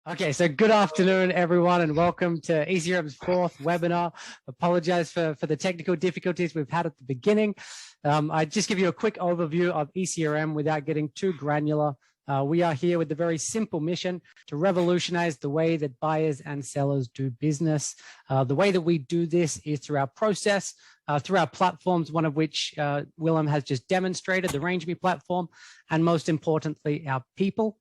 Okay, so good afternoon, everyone, and welcome to ECRM's fourth webinar. Apologize for the technical difficulties we've had at the beginning. I just give you a quick overview of ECRM without getting too granular. We are here with the very simple mission to revolutionize the way that buyers and sellers do business. The way that we do this is through our process, through our platforms, one of which Willem has just demonstrated, the RangeMe platform, and most importantly, our people.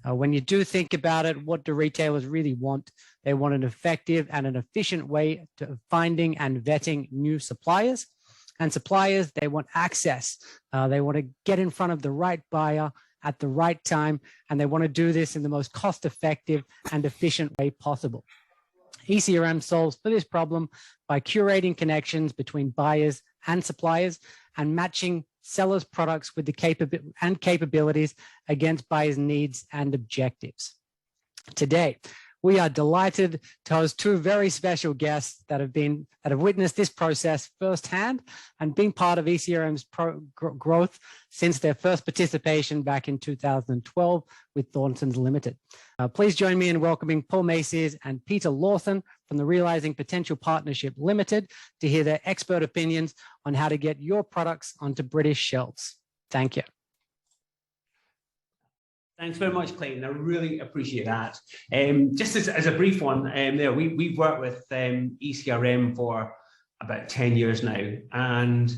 When you do think about it, what do retailers really want? They want an effective and an efficient way to finding and vetting new suppliers. And suppliers, they want access. They want to get in front of the right buyer at the right time, and they want to do this in the most cost-effective and efficient way possible. ECRM solves for this problem by curating connections between buyers and suppliers and matching sellers' products with the capabilities against buyers' needs and objectives. Today, we are delighted to host two very special guests that have witnessed this process firsthand and been part of ECRM's growth since their first participation back in 2012 with Thornton's Limited. Please join me in welcoming Paul Macy's and Peter Lawson from the Realizing Potential Partnership Limited to hear their expert opinions on how to get your products onto British shelves. Thank you. Thanks very much, Clayton. I really appreciate that. Just as a brief one, we've worked with ECRM for about 10 years now, and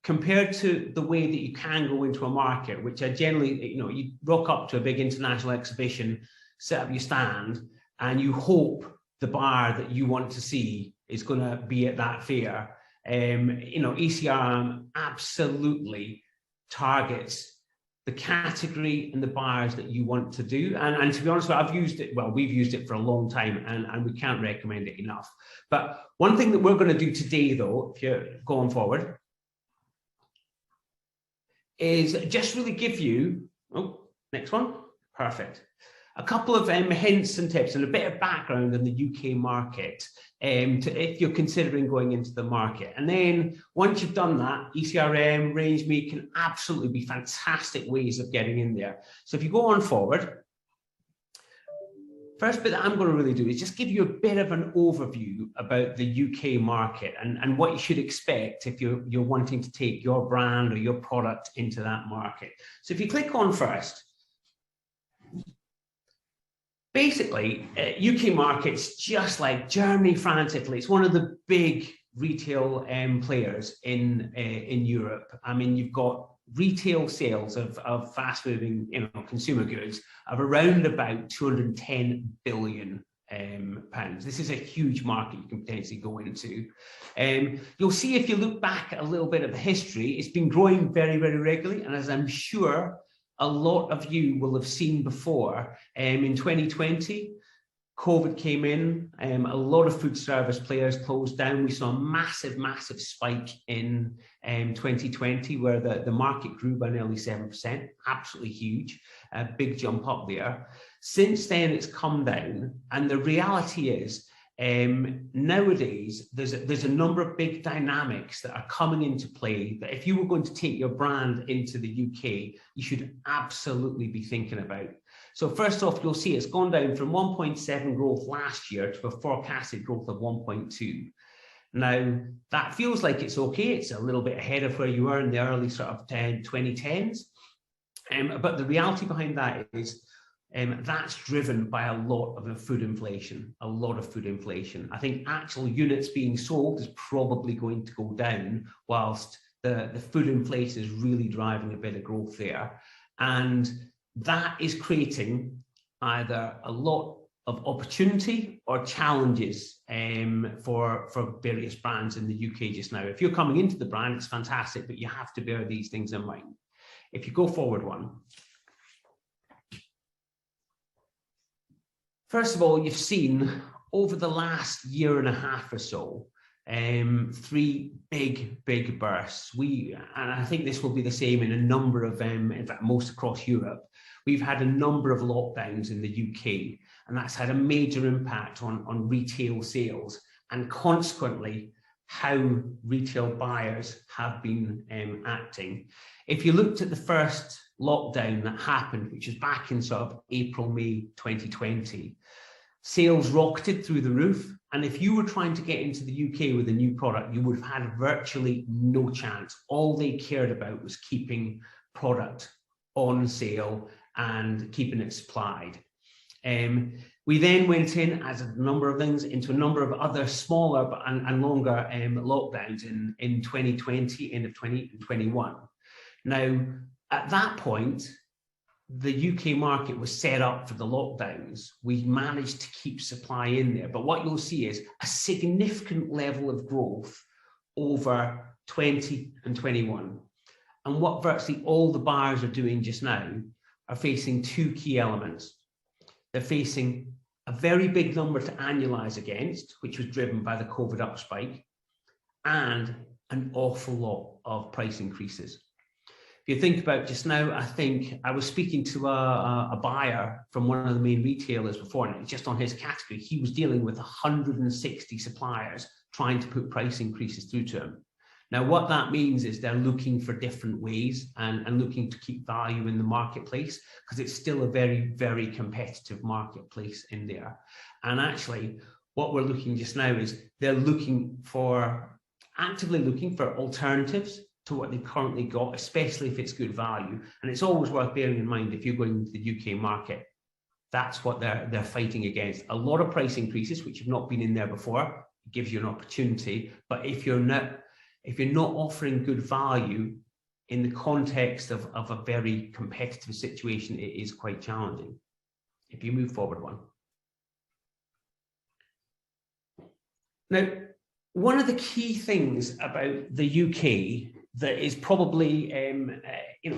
compared to the way that you can go into a market, which I generally, you rock up to a big international exhibition, set up your stand, and you hope the buyer that you want to see is going to be at that fair. ECRM absolutely targets the category and the buyers that you want to do. And to be honest, I've used it, well, we've used it for a long time, and we can't recommend it enough. But one thing that we're going to do today, though, if you're going forward, is just really give you, next one, perfect, a couple of hints and tips and a bit of background in the UK market if you're considering going into the market. And then once you've done that, ECRM, RangeMe can absolutely be fantastic ways of getting in there. So if you go on forward, first bit that I'm going to really do is just give you a bit of an overview about the UK market and what you should expect if you're wanting to take your brand or your product into that market. So if you click on first, basically, UK markets, just like Germany, France, Italy, it's one of the big retail players in Europe. I mean, you've got retail sales of fast-moving, consumer goods of around about 210 billion pounds. This is a huge market you can potentially go into. You'll see if you look back at a little bit of the history, it's been growing very, very regularly, and as I'm sure a lot of you will have seen before, in 2020, COVID came in, a lot of food service players closed down. We saw a massive, massive spike in 2020 where the market grew by nearly 7%, absolutely huge, a big jump up there. Since then, it's come down, and the reality is, nowadays, there's a number of big dynamics that are coming into play that if you were going to take your brand into the UK, you should absolutely be thinking about. So first off, you'll see it's gone down from 1.7 growth last year to a forecasted growth of 1.2. Now, that feels like it's okay. It's a little bit ahead of where you were in the early sort of 2010s. But the reality behind that is, that's driven by a lot of food inflation, I think actual units being sold is probably going to go down whilst the food inflation is really driving a bit of growth there. And that is creating either a lot of opportunity or challenges for various brands in the UK just now. If you're coming into the brand, it's fantastic, but you have to bear these things in mind. If you go forward one, first of all, you've seen over the last year and a half or so, three big bursts. And I think this will be the same in a number of, in fact, most across Europe. We've had a number of lockdowns in the UK, and that's had a major impact on retail sales and consequently how retail buyers have been acting. If you looked at the first lockdown that happened, which was back in sort of April, May 2020, sales rocketed through the roof. And if you were trying to get into the UK with a new product, you would have had virtually no chance. All they cared about was keeping product on sale and keeping it supplied. We then went in, as a number of things, into a number of other smaller and longer lockdowns in 2020, end of 2021. Now, at that point, the UK market was set up for the lockdowns. We managed to keep supply in there. But what you'll see is a significant level of growth over 20 and 21. And what virtually all the buyers are doing just now are facing two key elements. They're facing a very big number to annualize against, which was driven by the COVID upspike, and an awful lot of price increases. If you think about just now, I think I was speaking to a buyer from one of the main retailers before, and just on his category, he was dealing with 160 suppliers trying to put price increases through to him. Now, what that means is they're looking for different ways and looking to keep value in the marketplace, because it's still a very, very competitive marketplace in there. And actually, what we're looking just now is they're actively looking for alternatives to what they've currently got, especially if it's good value. And it's always worth bearing in mind, if you're going into the UK market, that's what they're fighting against. A lot of price increases, which have not been in there before, gives you an opportunity. But if you're not offering good value in the context of a very competitive situation, it is quite challenging. If you move forward one. Now, one of the key things about the UK that is probably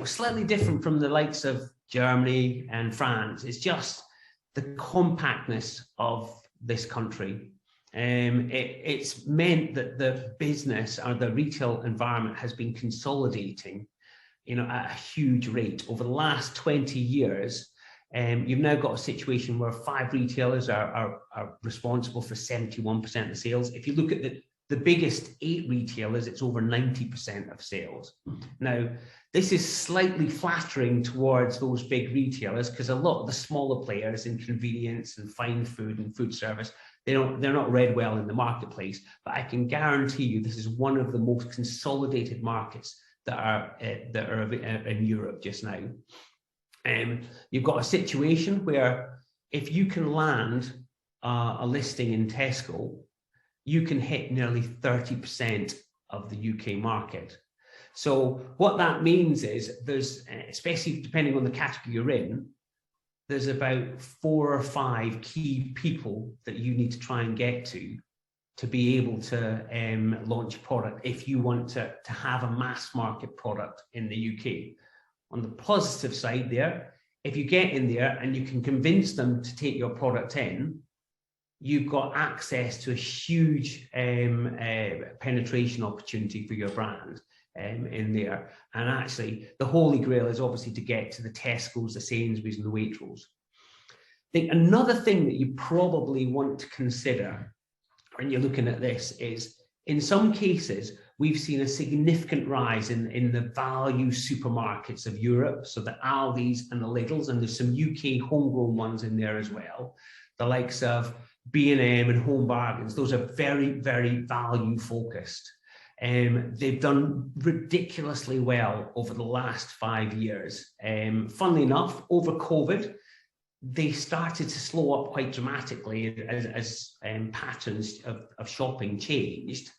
slightly different from the likes of Germany and France is just the compactness of this country. It's meant that the business or the retail environment has been consolidating, at a huge rate over the last 20 years. You've now got a situation where 5 retailers are responsible for 71% of the sales. If you look at the biggest 8 retailers, it's over 90% of sales. Now, this is slightly flattering towards those big retailers, because a lot of the smaller players in convenience and fine food and food service, they're not read well in the marketplace. But I can guarantee you this is one of the most consolidated markets that are in Europe just now. You've got a situation where if you can land a listing in Tesco, you can hit nearly 30% of the UK market. So what that means is there's, especially depending on the category you're in, there's about 4 or 5 key people that you need to try and get to be able to launch a product if you want to have a mass market product in the UK. On the positive side there, if you get in there and you can convince them to take your product in, you've got access to a huge penetration opportunity for your brand in there. And actually, the holy grail is obviously to get to the Tesco's, the Sainsbury's and the Waitrose. I think another thing that you probably want to consider when you're looking at this is, in some cases, we've seen a significant rise in the value supermarkets of Europe. So the Aldi's and the Lidl's, and there's some UK homegrown ones in there as well. The likes of B&M and Home Bargains, those are very, very value focused. They've done ridiculously well over the last 5 years. Funnily enough, over COVID, they started to slow up quite dramatically as patterns of shopping changed.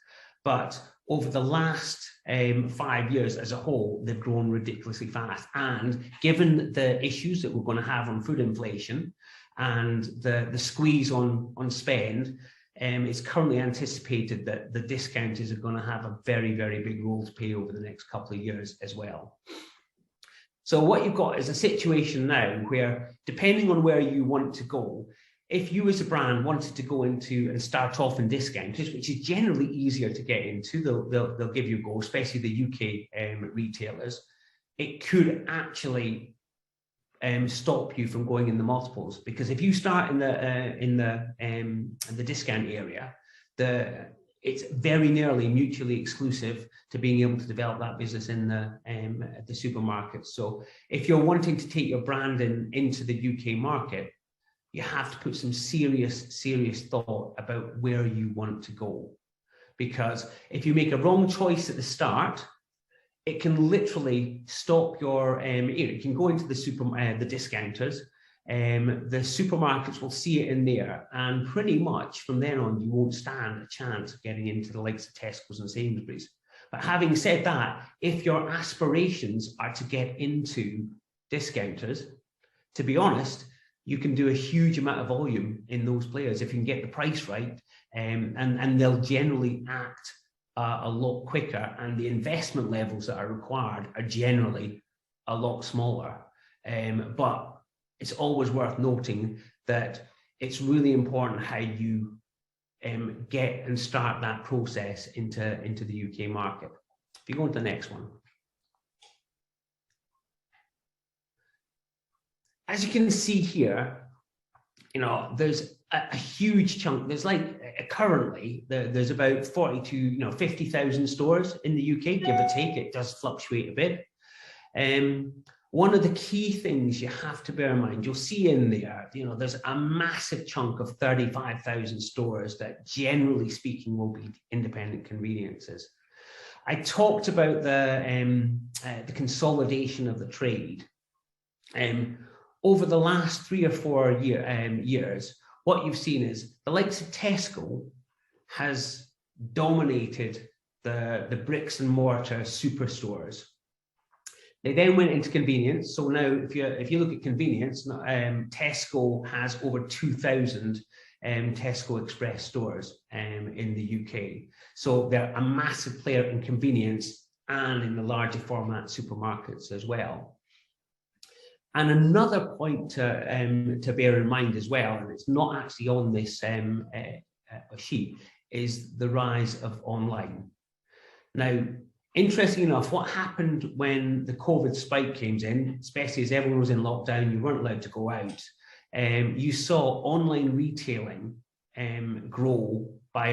But over the last 5 years as a whole, they've grown ridiculously fast. And given the issues that we're going to have on food inflation and the squeeze on spend, it's currently anticipated that the discounters are going to have a very, very big role to play over the next couple of years as well. So what you've got is a situation now where, depending on where you want to go, if you as a brand wanted to go into and start off in discounters, which is generally easier to get into, they'll give you a go, especially the UK retailers, it could actually stop you from going in the multiples. Because if you start in the discount area, it's very nearly mutually exclusive to being able to develop that business in the supermarkets. So if you're wanting to take your brand into the UK market, you have to put some serious thought about where you want to go. Because if you make a wrong choice at the start, it can literally stop your, you can go into the discounters, the supermarkets will see it in there, and pretty much from then on, you won't stand a chance of getting into the likes of Tesco's and Sainsbury's. But having said that, if your aspirations are to get into discounters, to be honest, you can do a huge amount of volume in those players if you can get the price right, and they'll generally act a lot quicker, and the investment levels that are required are generally a lot smaller. But it's always worth noting that it's really important how you get and start that process into the UK market. If you go on to the next one. As you can see here, there's a huge chunk. There's currently there's about 50,000 stores in the UK, give or take. It does fluctuate a bit. One of the key things you have to bear in mind, you'll see in there, there's a massive chunk of 35,000 stores that, generally speaking, will be independent conveniences. I talked about the consolidation of the trade. Over the last 3 or 4 years, what you've seen is the likes of Tesco has dominated the bricks and mortar superstores. They then went into convenience. So now, if you look at convenience, Tesco has over 2,000 Tesco Express stores in the UK. So they're a massive player in convenience and in the larger format supermarkets as well. And another point to bear in mind as well, and it's not actually on this sheet, is the rise of online. Now, interesting enough, what happened when the COVID spike came in, especially as everyone was in lockdown, you weren't allowed to go out, you saw online retailing grow by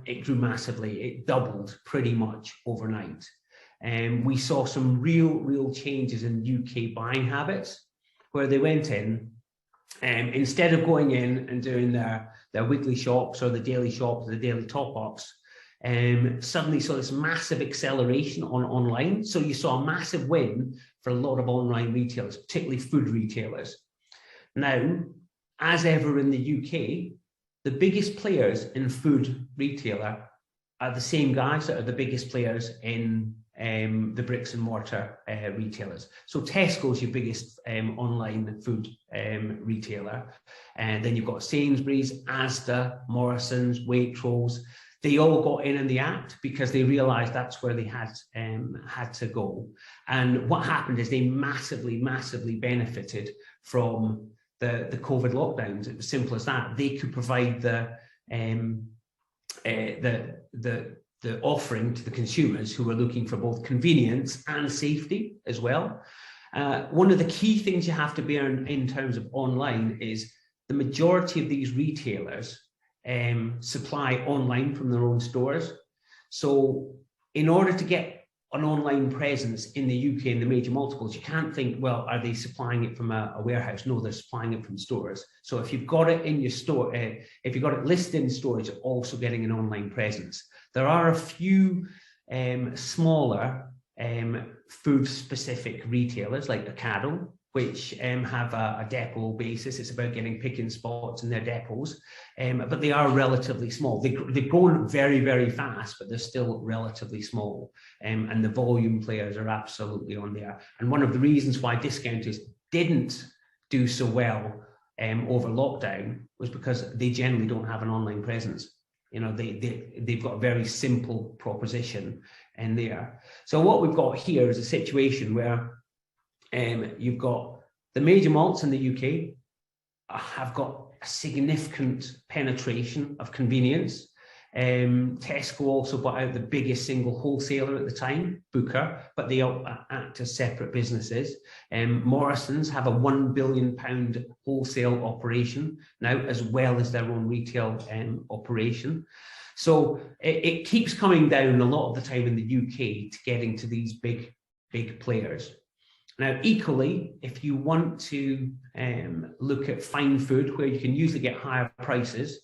it grew massively. It doubled pretty much overnight. We saw some real changes in UK buying habits, where they went in, instead of going in and doing their weekly shops or the daily shops, or the daily top-ups, suddenly saw this massive acceleration online. So you saw a massive win for a lot of online retailers, particularly food retailers. Now, as ever in the UK, the biggest players in food retailer are the same guys that are the biggest players in the bricks and mortar retailers. So Tesco's your biggest online food retailer, and then you've got Sainsbury's, Asda, Morrison's, Waitrose. They all got in the act because they realized that's where they had to go. And what happened is they massively benefited from the COVID lockdowns. It was simple as that. They could provide the offering to the consumers who were looking for both convenience and safety as well. One of the key things you have to bear in terms of online is the majority of these retailers supply online from their own stores. So in order to get an online presence in the UK in the major multiples, you can't think, well, are they supplying it from a warehouse? No, they're supplying it from stores. So if you've got it in your store, if you've got it listed in stores, you're also getting an online presence. There are a few smaller food-specific retailers like Ocado, which have a depot basis. It's about getting picking spots in their depots, but they are relatively small. They've grown very fast, but they're still relatively small, and the volume players are absolutely on there. And one of the reasons why discounters didn't do so well over lockdown was because they generally don't have an online presence. They've got a very simple proposition in there. So what we've got here is a situation where you've got the major malts in the UK have got a significant penetration of convenience. Tesco also bought out the biggest single wholesaler at the time, Booker, but they all act as separate businesses. Morrison's have a £1 billion wholesale operation now, as well as their own retail operation. So it keeps coming down a lot of the time in the UK to getting to these big players. Now, equally, if you want to look at fine food, where you can usually get higher prices,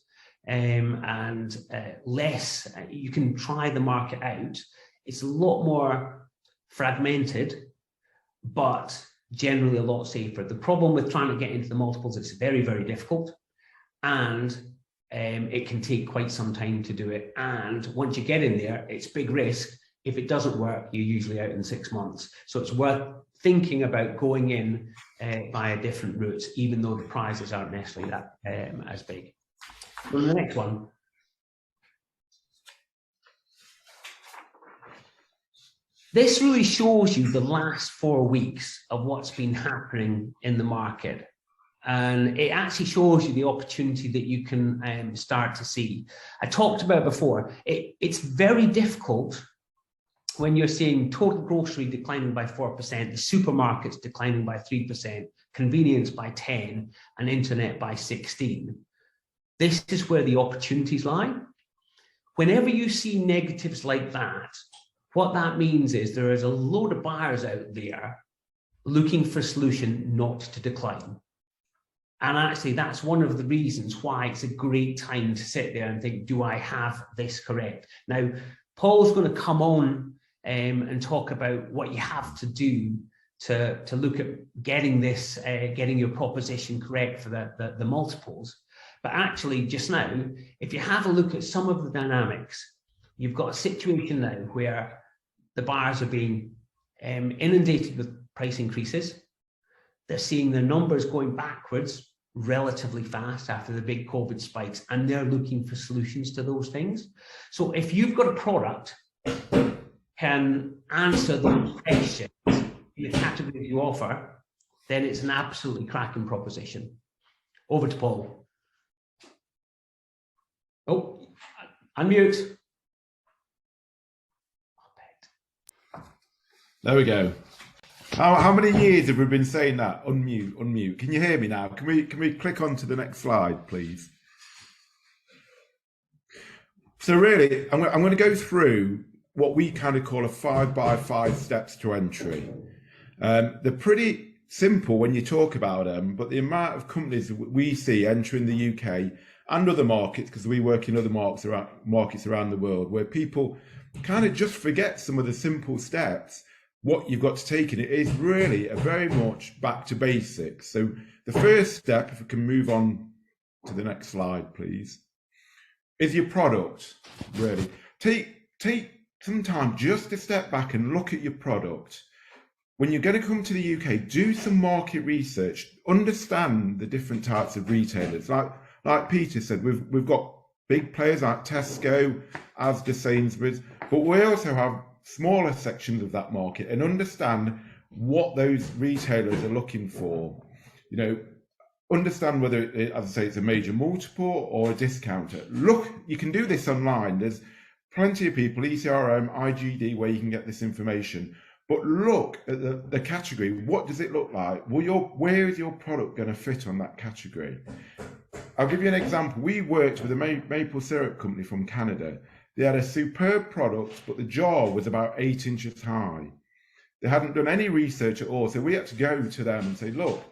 and less, you can try the market out. It's a lot more fragmented, but generally a lot safer. The problem with trying to get into the multiples, it's very, very difficult, and it can take quite some time to do it. And once you get in there, it's big risk. If it doesn't work, you're usually out in 6 months. So it's worth thinking about going in via different routes, even though the prizes aren't necessarily that as big. On the next one. This really shows you the last 4 weeks of what's been happening in the market. And it actually shows you the opportunity that you can start to see. I talked about before, it's very difficult when you're seeing total grocery declining by 4%, the supermarkets declining by 3%, convenience by 10%, and internet by 16%. This is where the opportunities lie. Whenever you see negatives like that, what that means is there is a load of buyers out there looking for a solution not to decline. And actually, that's one of the reasons why it's a great time to sit there and think, do I have this correct? Now, Paul's going to come on and talk about what you have to do to look at getting this, getting your proposition correct for the multiples. But actually, just now, if you have a look at some of the dynamics, you've got a situation now where the buyers are being inundated with price increases. They're seeing their numbers going backwards relatively fast after the big COVID spikes, and they're looking for solutions to those things. So if you've got a product that can answer those questions in the category you offer, then it's an absolutely cracking proposition. Over to Paul. Oh, unmute. There we go. How many years have we been saying that? Unmute, unmute. Can you hear me now? Can we click on to the next slide, please? So really, I'm going to go through what we kind of call a 5x5 steps to entry. They're pretty simple when you talk about them, but the amount of companies we see entering the UK and other markets, because we work in other markets around the world, where people kind of just forget some of the simple steps, what you've got to take in it is really a very much back to basics. So the first step, if we can move on to the next slide, please, is your product. Really take some time just to step back and look at your product. When you're going to come to the UK, do some market research, understand the different types of retailers. Like Peter said, we've got big players like Tesco, Asda, Sainsbury's, but we also have smaller sections of that market, and understand what those retailers are looking for. You know, understand whether, as I say, it's a major multiple or a discounter. Look, you can do this online. There's plenty of people, ECRM, IGD, where you can get this information. But look at the category. What does it look like? Well, where is your product going to fit on that category? I'll give you an example. We worked with a maple syrup company from Canada. They had a superb product, but the jar was about 8 inches high. They hadn't done any research at all. So we had to go to them and say, look,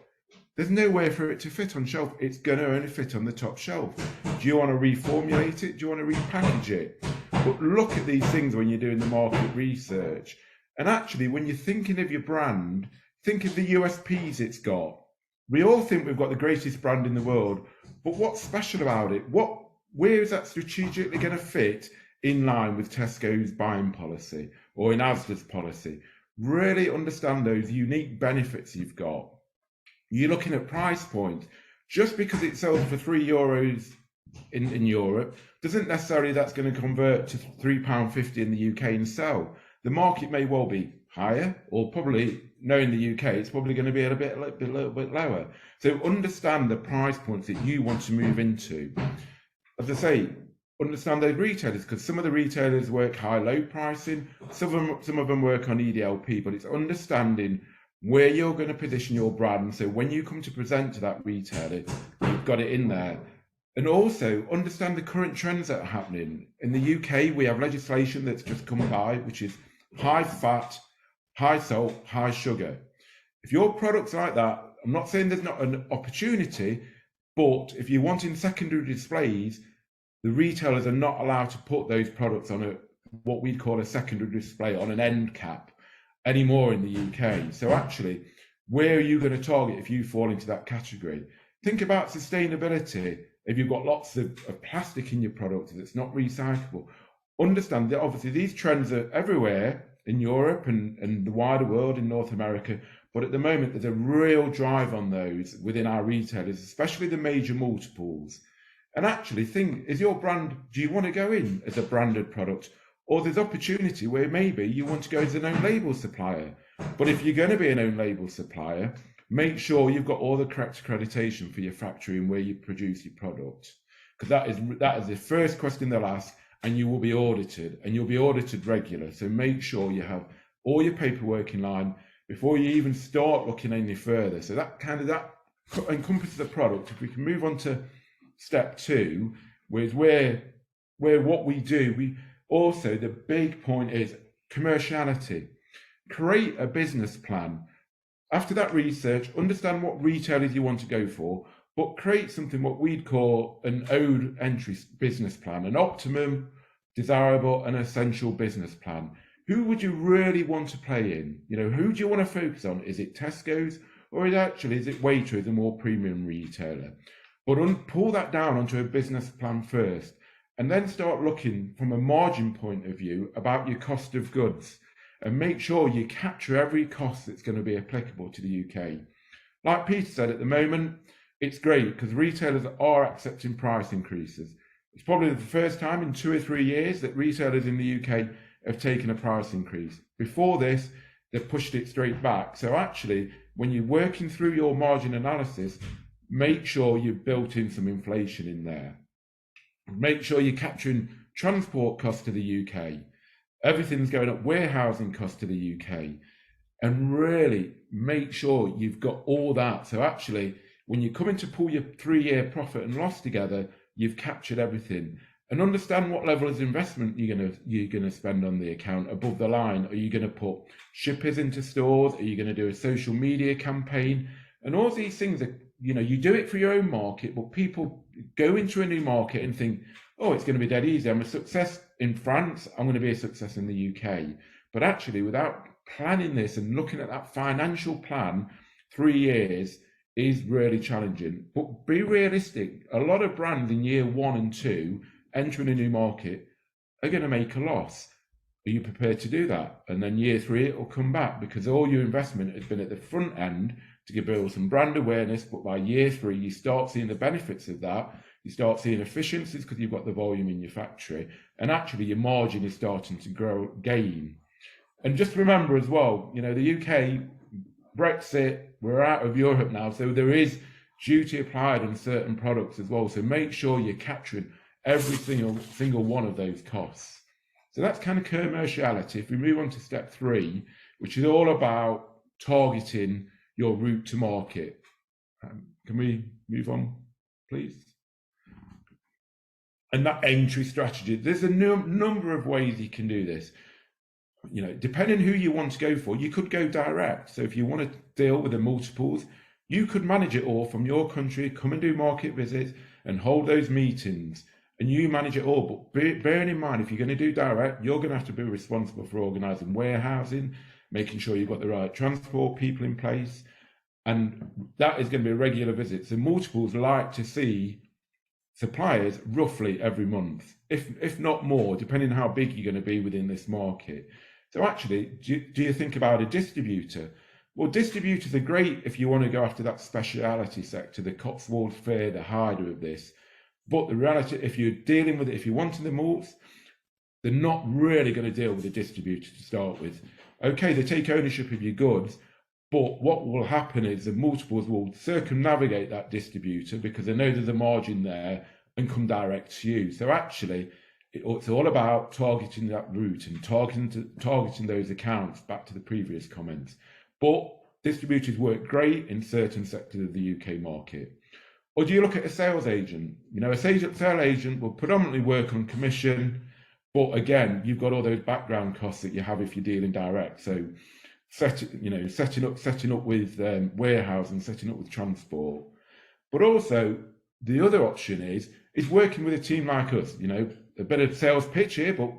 there's nowhere for it to fit on shelf. It's going to only fit on the top shelf. Do you want to reformulate it? Do you want to repackage it? But look at these things when you're doing the market research. And actually, when you're thinking of your brand, think of the USPs it's got. We all think we've got the greatest brand in the world, but what's special about it? Where is that strategically going to fit in line with Tesco's buying policy or in Asda's policy? Really understand those unique benefits you've got. You're looking at price point. Just because it sells for €3 in Europe doesn't necessarily that's going to convert to £3.50 in the UK and sell. The market may well be higher, or probably, knowing the UK, it's probably going to be a little bit lower. So understand the price points that you want to move into. As I say, understand those retailers, because some of the retailers work high-low pricing, some of them work on EDLP, but it's understanding where you're going to position your brand. So when you come to present to that retailer, you've got it in there. And also understand the current trends that are happening. In the UK, we have legislation that's just come by, which is high fat, high salt, high sugar. If your product's like that, I'm not saying there's not an opportunity, but if you're wanting secondary displays, the retailers are not allowed to put those products on what we'd call a secondary display on an end cap anymore in the UK. So actually, where are you going to target if you fall into that category? Think about sustainability. If you've got lots of plastic in your product that's not recyclable, understand that obviously these trends are everywhere in Europe and the wider world in North America, but at the moment there's a real drive on those within our retailers, especially the major multiples. And actually think, is your brand, do you want to go in as a branded product? Or there's opportunity where maybe you want to go as an own label supplier. But if you're going to be an own label supplier, make sure you've got all the correct accreditation for your factory and where you produce your product. Because that is the first question they'll ask, and you will be audited, and you'll be audited regular. So make sure you have all your paperwork in line before you even start looking any further. So that encompasses the product. If we can move on to step 2, with where what we do, we also, the big point is commerciality. Create a business plan. After that research, understand what retailers you want to go for, but create something what we'd call an ode entry business plan, an optimum, desirable, and essential business plan. Who would you really want to play in? You know, who do you want to focus on? Is it Tesco's, or is it Waitrose, a more premium retailer? But pull that down onto a business plan first, and then start looking from a margin point of view about your cost of goods, and make sure you capture every cost that's going to be applicable to the UK. Like Peter said, at the moment, it's great because retailers are accepting price increases. It's probably the first time in 2 or 3 years that retailers in the UK have taken a price increase. Before this, they've pushed it straight back. So actually, when you're working through your margin analysis, make sure you've built in some inflation in there. Make sure you're capturing transport costs to the UK. Everything's going up, warehousing costs to the UK. And really make sure you've got all that. So actually, when you come in to pull your 3-year profit and loss together, you've captured everything. And understand what level of investment you're gonna spend on the account above the line. Are you going to put shippers into stores? Are you going to do a social media campaign? And all these things are, you do it for your own market, but people go into a new market and think, oh, it's going to be dead easy. I'm a success in France. I'm going to be a success in the UK. But actually, without planning this and looking at that financial plan, 3 years is really challenging. But be realistic. A lot of brands in year 1 and 2 entering a new market are going to make a loss. Are you prepared to do that? And then year 3, it will come back because all your investment has been at the front end to build some brand awareness. But by year 3, you start seeing the benefits of that. You start seeing efficiencies because you've got the volume in your factory. And actually, your margin is starting to gain. And just remember as well, the UK, Brexit, we're out of Europe now. So there is duty applied on certain products as well. So make sure you're capturing every single one of those costs. So that's kind of commerciality. If we move on to step 3, which is all about targeting your route to market. Can we move on, please? And that entry strategy, there's a number of ways you can do this. Depending who you want to go for, you could go direct. So if you want to deal with the multiples, you could manage it all from your country, come and do market visits and hold those meetings, and you manage it all. But bearing in mind, if you're going to do direct, you're going to have to be responsible for organising warehousing, making sure you've got the right transport people in place, and that is going to be a regular visit. So multiples like to see suppliers roughly every month, if not more, depending on how big you're going to be within this market. So actually, do you think about a distributor? Well, distributors are great if you want to go after that speciality sector, the Cotswold Fair, the Hyder of this. But the reality, if you're dealing with it, if you're wanting the malts, they're not really going to deal with a distributor to start with. Okay, they take ownership of your goods, but what will happen is the multiples will circumnavigate that distributor because they know there's a margin there, and come direct to you. So actually, it's all about targeting that route and targeting those accounts, back to the previous comments. But distributors work great in certain sectors of the UK market. Or do you look at a sales agent? A sales agent will predominantly work on commission, but again, you've got all those background costs that you have if you're dealing direct. So setting up with warehousing, setting up with transport. But also the other option is working with a team like us, a bit of sales pitch here, but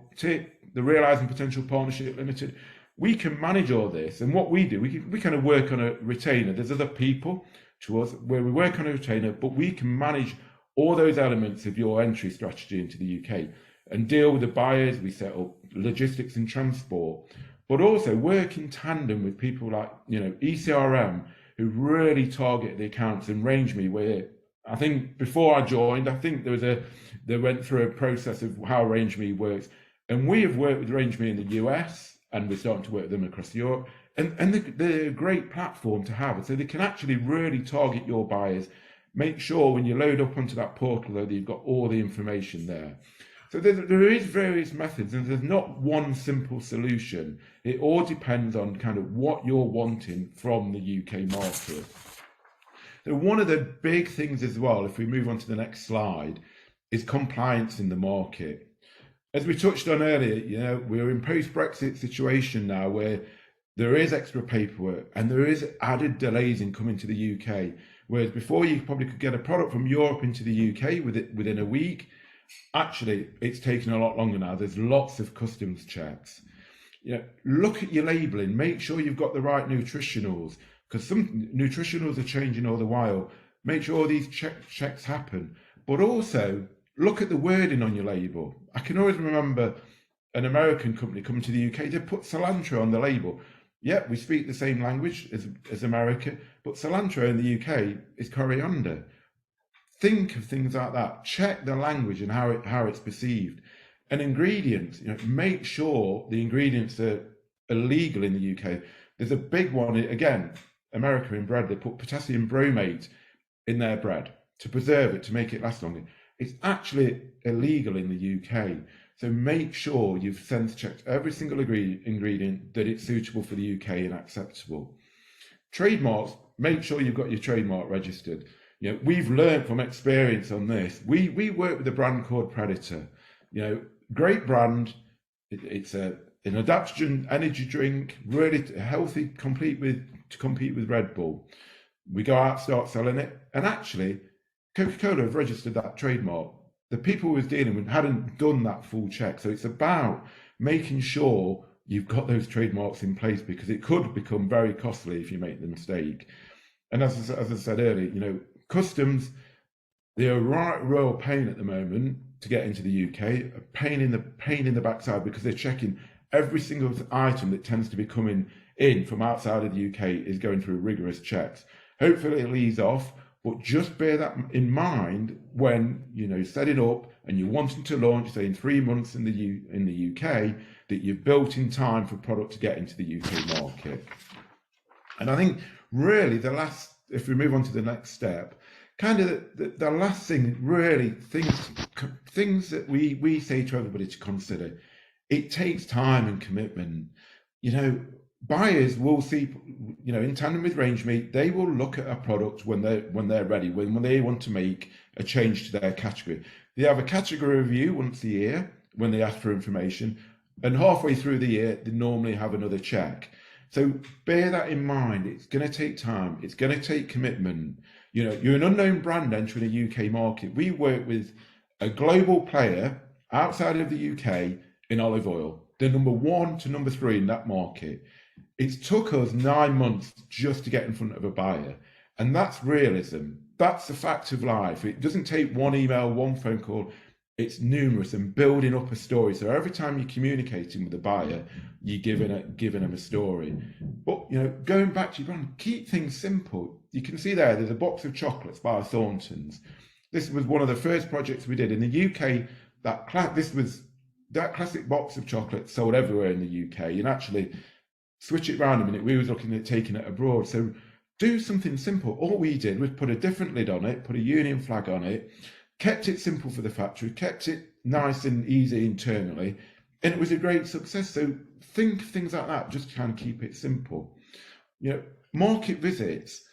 the Realising Potential Partnership Limited, we can manage all this. And what we do, we kind of work on a retainer. There's other people to us where we work on a retainer, but we can manage all those elements of your entry strategy into the UK and deal with the buyers. We set up logistics and transport, but also work in tandem with people like, ECRM, who really target the accounts, and RangeMe, where I think before I joined, they went through a process of how RangeMe works. And we have worked with RangeMe in the US, and we're starting to work with them across Europe. And they're a great platform to have. So they can actually really target your buyers. Make sure when you load up onto that portal, though, that you've got all the information there. So there is various methods, and there's not one simple solution. It all depends on kind of what you're wanting from the UK market. So one of the big things as well, if we move on to the next slide, is compliance in the market. As we touched on earlier, we're in post-Brexit situation now where there is extra paperwork and there is added delays in coming to the UK. Whereas before you probably could get a product from Europe into the UK within a week. Actually, it's taken a lot longer now. There's lots of customs checks. Look at your labelling. Make sure you've got the right nutritionals, because some nutritionals are changing all the while. Make sure all these checks happen. But also, look at the wording on your label. I can always remember an American company coming to the UK. They put cilantro on the label. Yeah, we speak the same language as America, but cilantro in the UK is coriander. Think of things like that. Check the language and how it's perceived. And ingredients, make sure the ingredients are legal in the UK. There's a big one, again, America in bread, they put potassium bromate in their bread to preserve it, to make it last longer. It's actually illegal in the UK. So make sure you've sense checked every single ingredient, that it's suitable for the UK and acceptable. Trademarks, make sure you've got your trademark registered. We've learned from experience on this. We work with a brand called Predator. Great brand. It's an adaptogen energy drink, really healthy, to compete with Red Bull. We go out, start selling it, and actually, Coca-Cola have registered that trademark. The people we was dealing with hadn't done that full check. So it's about making sure you've got those trademarks in place, because it could become very costly if you make the mistake. And as I said earlier, customs, they're a royal pain at the moment to get into the UK, a pain in the backside, because they're checking every single item that tends to be coming in from outside of the UK is going through rigorous checks. Hopefully it'll ease off, but just bear that in mind when setting up and you're wanting to launch, say in 3 months in the UK, that you've built in time for product to get into the UK market. And I think really if we move on to the next step, kind of the last thing, really things that we say to everybody to consider. It takes time and commitment. Buyers will see, in tandem with RangeMe, they will look at a product when they're ready, when they want to make a change to their category. They have a category review once a year when they ask for information, and halfway through the year, they normally have another check. So bear that in mind. It's going to take time. It's going to take commitment. You're an unknown brand entering a UK market. We work with a global player outside of the UK in olive oil. They're number 1 to number 3 in that market. It took us 9 months just to get in front of a buyer. And that's realism. That's the fact of life. It doesn't take one email, one phone call. It's numerous and building up a story. So every time you're communicating with a buyer, you're giving them a story. But, going back to your brand, keep things simple. You can see there's a box of chocolates by Thornton's. This was one of the first projects we did in the UK. That classic box of chocolates sold everywhere in the UK. And actually, switch it around a minute, we was looking at taking it abroad. So do something simple. All we did was put a different lid on it, put a union flag on it, kept it simple for the factory, kept it nice and easy internally, and it was a great success. So think of things like that, just try and keep it simple. Market visits,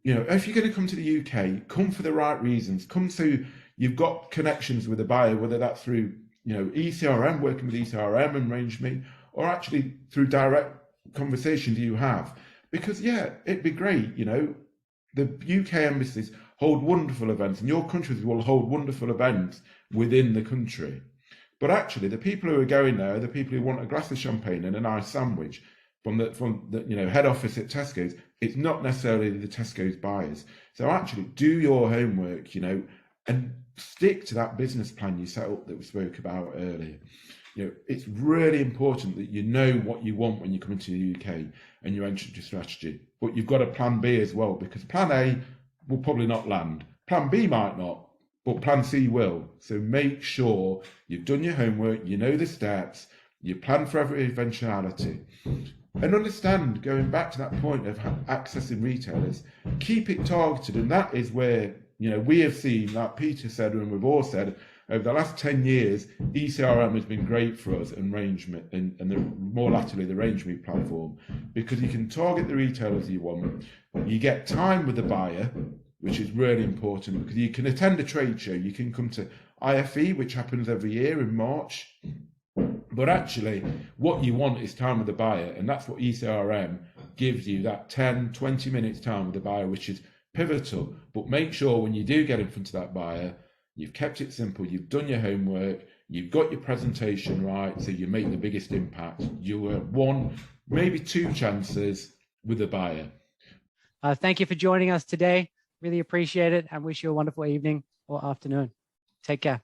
if you're going to come to the UK, come for the right reasons. Come so you've got connections with the buyer, whether that's through, ECRM, working with ECRM and ArrangeMe, or actually through direct conversations you have. Because, it'd be great, the UK embassies hold wonderful events, and your countries will hold wonderful events within the country. But actually, the people who are going there are the people who want a glass of champagne and a nice sandwich from the head office at Tesco's. It's not necessarily the Tesco's buyers. So actually, do your homework, and stick to that business plan you set up that we spoke about earlier. It's really important that you know what you want when you come into the UK and you enter your strategy. But you've got a plan B as well, because plan A will probably not land. Plan B might not, but plan C will. So make sure you've done your homework, you know the steps, you plan for every eventuality. And understand, going back to that point of accessing retailers, keep it targeted. And that is where, we have seen, like Peter said, and we've all said, over the last 10 years, ECRM has been great for us, and ArrangeMe, and more latterly the ArrangeMe platform, because you can target the retailers you want. You get time with the buyer, which is really important, because you can attend a trade show. You can come to IFE, which happens every year in March. But actually, what you want is time with the buyer, and that's what ECRM gives you, that 10, 20 minutes time with the buyer, which is pivotal. But make sure when you do get in front of that buyer, you've kept it simple, you've done your homework, you've got your presentation right, so you make the biggest impact. You have 1, maybe 2 chances with the buyer. Thank you for joining us today. Really appreciate it, and wish you a wonderful evening or afternoon. Take care.